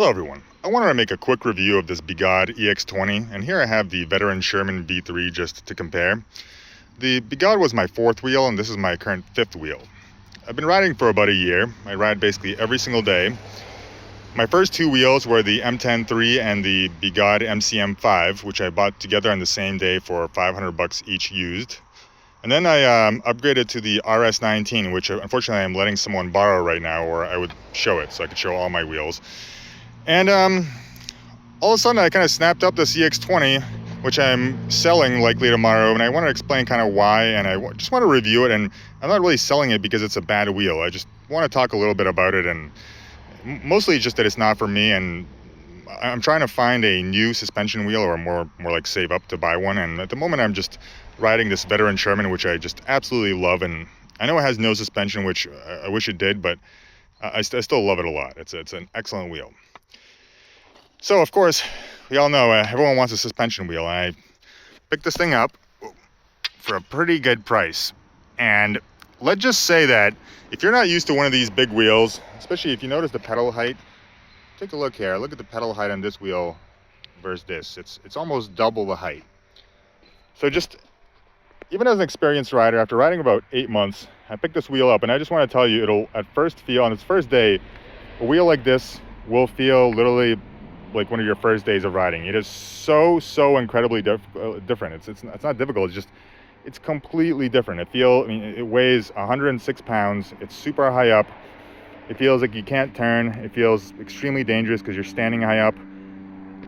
Hello everyone. I wanted to make a quick review of this Begode EX20, and here I have the Veteran Sherman V3 just to compare. The Begode was my fourth wheel, and this is my current fifth wheel. I've been riding for about a year. I ride basically every single day. My first two wheels were the M10-3 and the Begode MCM5, which I bought together on the same day for $500 each used. And then I upgraded to the RS19, which unfortunately I'm letting someone borrow right now, or I would show it so I could show all my wheels. And all of a sudden I kind of snapped up this EX20, which I'm selling likely tomorrow, and I want to explain kind of why, and I just want to review it. And I'm not really selling it because it's a bad wheel. I just want to talk a little bit about it, and mostly just that it's not for me, and I'm trying to find a new suspension wheel, or more like save up to buy one. And at the moment I'm just riding this Veteran Sherman, which I just absolutely love, and I know it has no suspension, which I wish it did, but I still love it a lot. It's an excellent wheel. So of course, we all know everyone wants a suspension wheel, and I picked this thing up for a pretty good price. And let's just say that if you're not used to one of these big wheels, especially if you notice the pedal height, take a look here. Look at the pedal height on this wheel versus this. It's almost double the height. So just, even as an experienced rider, after riding about 8 months, I picked this wheel up, and I just want to tell you, it'll at first feel, on its first day, a wheel like this will feel literally like one of your first days of riding. It is so incredibly different. It's not difficult. It's completely different. It weighs 106 pounds. It's super high up. It feels like you can't turn. It feels extremely dangerous because you're standing high up,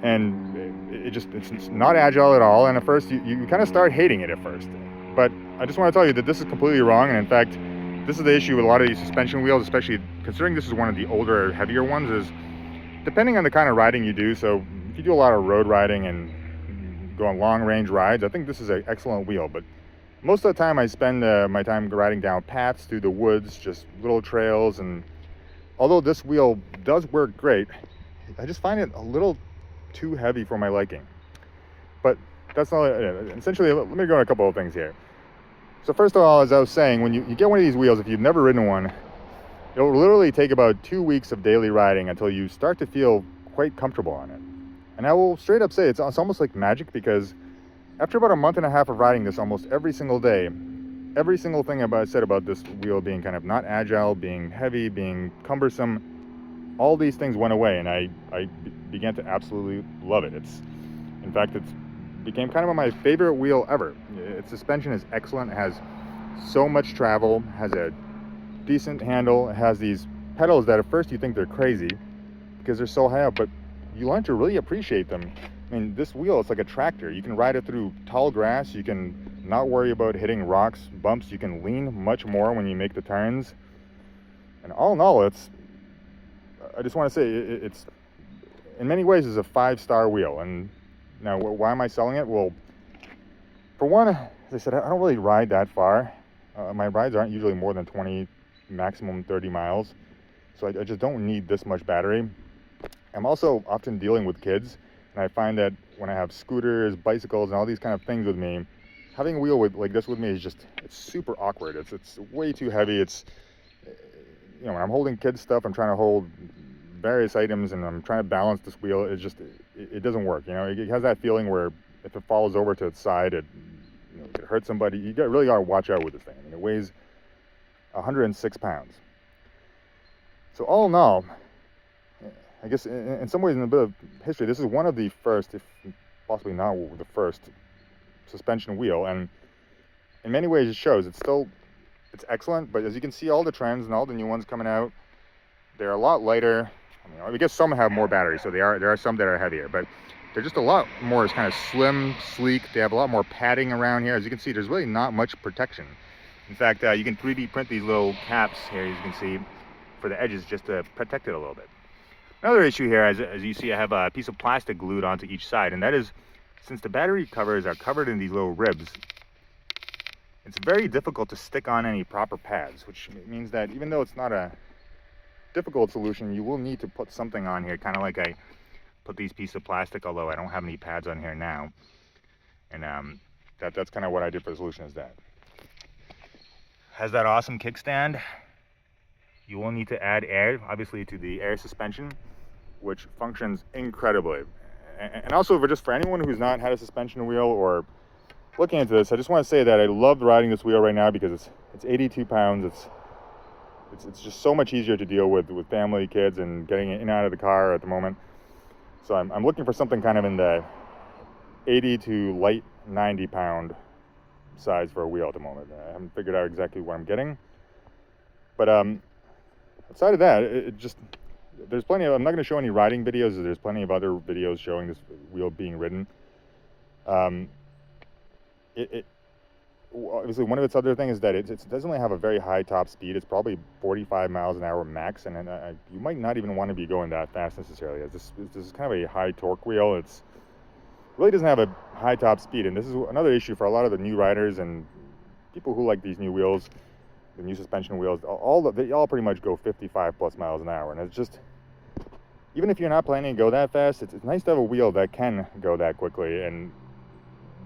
and it's not agile at all. And at first you kind of start hating it at first. But I just want to tell you that this is completely wrong. And in fact, this is the issue with a lot of these suspension wheels, especially considering this is one of the older, heavier ones, is depending on the kind of riding you do. So if you do a lot of road riding and go on long range rides, I think this is an excellent wheel. But most of the time I spend my time riding down paths through the woods, just little trails. And although this wheel does work great, I just find it a little too heavy for my liking. But that's not it. Essentially, let me go on a couple of things here. So first of all, as I was saying, when you get one of these wheels, if you've never ridden one, it'll literally take about 2 weeks of daily riding until you start to feel quite comfortable on it. And I will straight up say it's almost like magic, because after about a month and a half of riding this almost every single day, every single thing I said about this wheel being kind of not agile, being heavy, being cumbersome, all these things went away, and I began to absolutely love it. In fact, it's became kind of my favorite wheel ever. Its suspension is excellent. It has so much travel, has a decent handle. It has these pedals that at first you think they're crazy because they're so high up, but you learn to really appreciate them. I mean, this wheel, it's like a tractor. You can ride it through tall grass. You can not worry about hitting rocks, bumps. You can lean much more when you make the turns. And all in all, I just want to say, it's in many ways is a 5-star wheel. And now, why am I selling it? Well, for one, as I said, I don't really ride that far. My rides aren't usually more than 20, maximum 30 miles. So I just don't need this much battery. I'm also often dealing with kids, and I find that when I have scooters, bicycles, and all these kind of things with me, having a wheel like this with me is it's super awkward. It's way too heavy. When I'm holding kids stuff, I'm trying to hold various items, and I'm trying to balance this wheel. It doesn't work. It has that feeling where if it falls over to its side, it could hurt somebody. You really got to watch out with this thing. It weighs 106 pounds. So all in all, I guess in some ways, in a bit of history, this is one of the first, if possibly not the first, suspension wheel. And in many ways it shows. It's excellent, but as you can see, all the trends and all the new ones coming out, they're a lot lighter. I guess some have more batteries, so there are some that are heavier, but they're just a lot more kind of slim, sleek. They have a lot more padding around here. As you can see, there's really not much protection. In fact, you can 3D print these little caps here, as you can see, for the edges, just to protect it a little bit. Another issue here, as you see, I have a piece of plastic glued onto each side, and that is, since the battery covers are covered in these little ribs, it's very difficult to stick on any proper pads, which means that even though it's not a difficult solution, you will need to put something on here, kind of like I put these pieces of plastic, although I don't have any pads on here now. And that's kind of what I did for the solution, is that. Has that awesome kickstand. You will need to add air, obviously, to the air suspension. which functions incredibly. And also, for anyone who's not had a suspension wheel or looking into this, I just want to say that I love riding this wheel right now because it's 82 pounds. It's just so much easier to deal with family, kids, and getting in and out of the car at the moment. So I'm looking for something kind of in the 80 to light 90 pound size for a wheel at the moment. I haven't figured out exactly what I'm getting, but outside of that, there's plenty of, I'm not going to show any riding videos. There's plenty of other videos showing this wheel being ridden. Obviously, one of its other things is that it doesn't really have a very high top speed. It's probably 45 miles an hour max, and you might not even want to be going that fast necessarily. This is kind of a high torque wheel. It really doesn't have a high top speed, and this is another issue for a lot of the new riders and people who like these new wheels, the new suspension wheels. They all pretty much go 55 plus miles an hour, and it's just, even if you're not planning to go that fast, it's nice to have a wheel that can go that quickly, and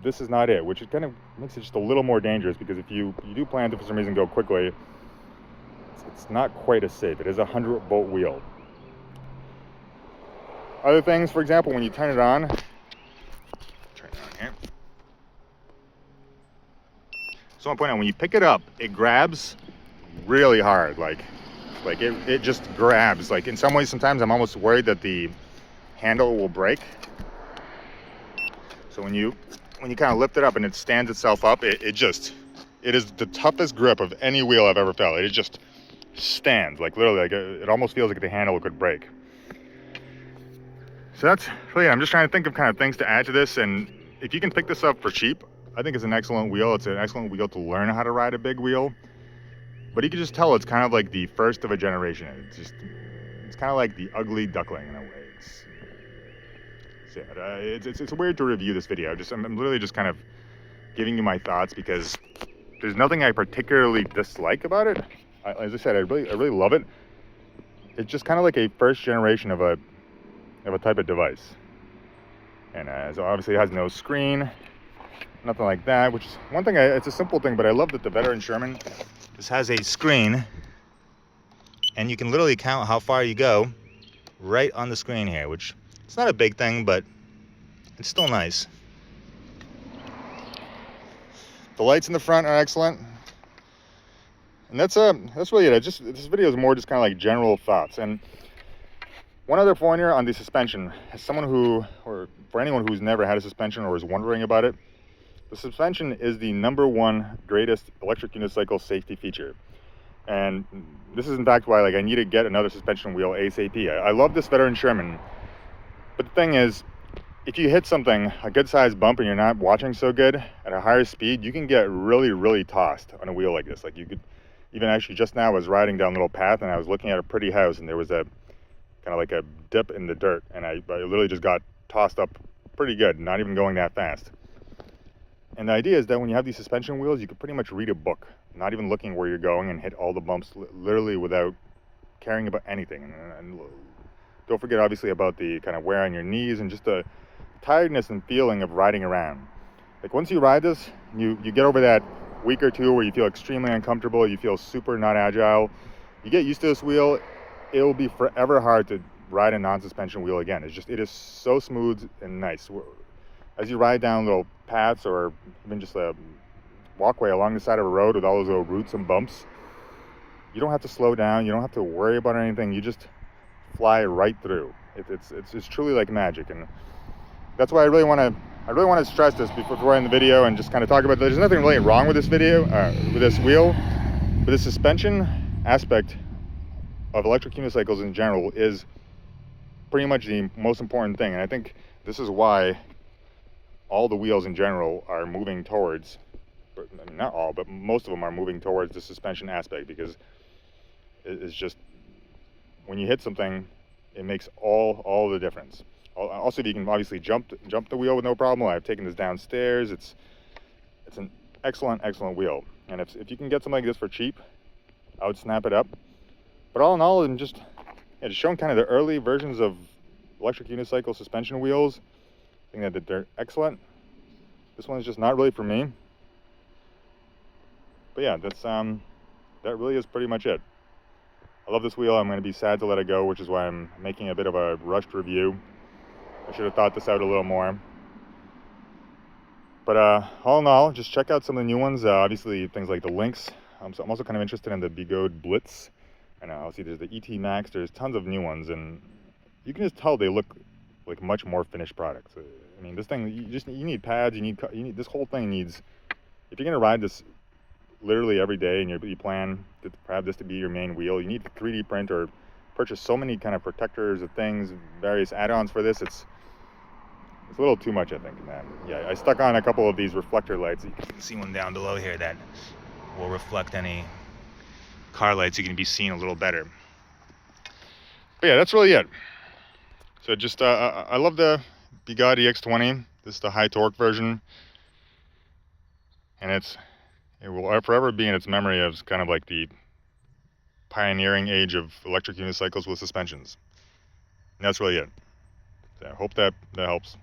this is not it, which it kind of makes it just a little more dangerous, because if you do plan to, for some reason, go quickly, it's not quite as safe. It is a 100-volt wheel. Other things, for example, when you turn it on here. So I want to point out, when you pick it up, it grabs really hard. Like it just grabs. Like, in some ways, sometimes I'm almost worried that the handle will break. So when you kind of lift it up and it stands itself up, it is the toughest grip of any wheel I've ever felt. It just stands, like literally, like it almost feels like the handle could break. So that's really it. I'm just trying to think of kind of things to add to this, and if you can pick this up for cheap, I think it's an excellent wheel. It's an excellent wheel to learn how to ride a big wheel. But you can just tell it's kind of like the first of a generation. It's kind of like the ugly duckling in a way. It's weird to review this video. I'm literally just kind of giving you my thoughts, because there's nothing I particularly dislike about it. As I said, I really love it. It's just kind of like a first generation of a type of device. And so obviously it has no screen, nothing like that, which is one thing. It's a simple thing, but I love that the Veteran Sherman just has a screen, and you can literally count how far you go right on the screen here, which it's not a big thing, but it's still nice. The lights in the front are excellent. And that's really it. This video is more just kind of like general thoughts. And one other pointer on the suspension, as someone or for anyone who's never had a suspension or is wondering about it, the suspension is the #1 greatest electric unicycle safety feature. And this is in fact why I need to get another suspension wheel ASAP. I love this Veteran Sherman, but the thing is, if you hit something, a good sized bump, and you're not watching so good at a higher speed, you can get really, really tossed on a wheel like this. Like, you could, even actually just now I was riding down a little path and I was looking at a pretty house, and there was a kind of like a dip in the dirt, and I literally just got tossed up pretty good, not even going that fast. And the idea is that when you have these suspension wheels, you can pretty much read a book, not even looking where you're going, and hit all the bumps literally without caring about anything. And don't forget, obviously, about the kind of wear on your knees and just the tiredness and feeling of riding around. Like, once you ride this, you get over that week or two where you feel extremely uncomfortable, you feel super not agile. You get used to this wheel, it will be forever hard to ride a non-suspension wheel again. It is so smooth and nice. As you ride down little paths, or even just a walkway along the side of a road with all those little roots and bumps, you don't have to slow down, you don't have to worry about anything, you just fly right through. It's truly like magic. And that's why I really want to stress this before I end the video, and just kind of talk about, there's nothing really wrong with this with this wheel, but the suspension aspect of electric unicycles in general is pretty much the most important thing. And I think this is why all the wheels in general are moving towards, I mean, not all, but most of them are moving towards the suspension aspect, because it's just, when you hit something, it makes all the difference. Also, if you can obviously jump the wheel with no problem. I've taken this downstairs. It's an excellent wheel. And if you can get something like this for cheap, I would snap it up. But all in all, I'm just showing kind of the early versions of electric unicycle suspension wheels. I think that they're excellent. This one's just not really for me. But yeah, that really is pretty much it. I love this wheel. I'm going to be sad to let it go, which is why I'm making a bit of a rushed review. I should have thought this out a little more. But all in all, just check out some of the new ones. Obviously, things like the Lynx. So I'm also kind of interested in the Begode Blitz. And I'll see there's the ET Max. There's tons of new ones, and you can just tell they look like much more finished products. I mean, this thing, you need pads. You need this whole thing needs. If you're gonna ride this literally every day, and you plan to have this to be your main wheel, you need to 3D print or purchase so many kind of protectors of things, various add-ons for this. It's a little too much, I think. Yeah, I stuck on a couple of these reflector lights. You can see one down below here that will reflect any car lights. You can be seen a little better. But yeah, that's really it. So just I love the Begode EX20. This is the high torque version, and it will forever be in its memory as kind of like the pioneering age of electric unicycles with suspensions. And that's really it. So I hope that helps.